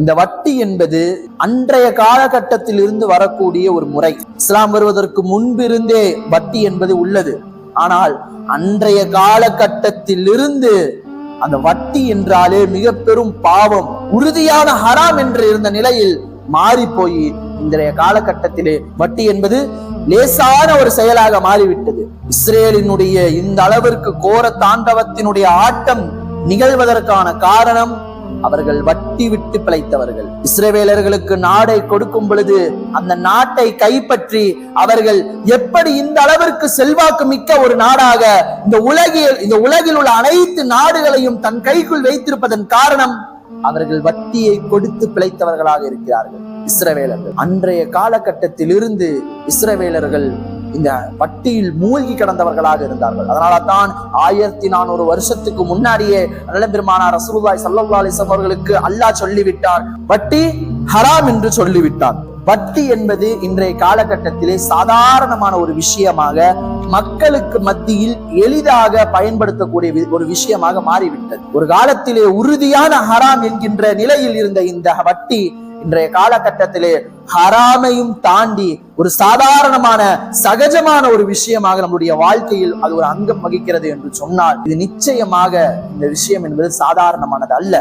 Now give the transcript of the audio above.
இந்த வட்டி என்பது அன்றைய காலகட்டத்தில் இருந்து வரக்கூடிய ஒரு முறை. இஸ்லாம் வருவதற்கு முன்பிருந்தே வட்டி என்பது உள்ளது. ஆனால் அன்றைய காலகட்டத்தில் இருந்து அந்த வட்டி என்றாலே மிக பெரும் பாவம், உறுதியான ஹராம் என்று இருந்த நிலையில் மாறி போய் இன்றைய காலகட்டத்திலே வட்டி என்பது லேசான ஒரு செயலாக மாறிவிட்டது. இஸ்ரேலினுடைய இந்த அளவிற்கு கோர தாண்டவத்தினுடைய ஆட்டம் நிகழ்வதற்கான காரணம், அவர்கள் வட்டி விட்டு பிழைத்தவர்கள். இஸ்ரவேலர்களுக்கு நாடை கொடுக்கும் பொழுது அந்த நாட்டை கைப்பற்றி அவர்கள் எப்படி இந்த அளவிற்கு செல்வாக்கு மிக்க ஒரு நாடாக இந்த உலகில் உள்ள அனைத்து நாடுகளையும் தன் கைக்குள் வைத்திருப்பதன் காரணம், அவர்கள் வட்டியை கொடுத்து பிழைத்தவர்களாக இருக்கிறார்கள் இஸ்ரவேலர்கள். அன்றைய காலகட்டத்தில் இருந்து இஸ்ரவேலர்கள் இந்த வட்டியில் மூழ்கி கிடந்தவர்களாக இருந்தார்கள். அதனால தான் 1400 வருஷத்துக்கு முன்னாடியே பெருமானார் ரசூலுல்லாஹி ஸல்லல்லாஹு அலைஹி வஸல்லம் அவர்களுக்கு அல்லாஹ் சொல்லிவிட்டார், வட்டி ஹராம் என்று சொல்லிவிட்டார். வட்டி என்பது இன்றைய காலகட்டத்திலே சாதாரணமான ஒரு விஷயமாக, மக்களுக்கு மத்தியில் எளிதாக பயன்படுத்தக்கூடிய ஒரு விஷயமாக மாறிவிட்டது. ஒரு காலத்திலே உறுதியான ஹராம் என்கின்ற நிலையில் இருந்த இந்த வட்டி இன்றைய காலகட்டத்திலே ஹராமையும் தாண்டி ஒரு சாதாரணமான சகஜமான ஒரு விஷயமாக நம்முடைய வாழ்க்கையில் அது ஒரு அங்கம் வகிக்கிறது என்று சொன்னால், இது நிச்சயமாக இந்த விஷயம் என்பது சாதாரணமானது அல்ல.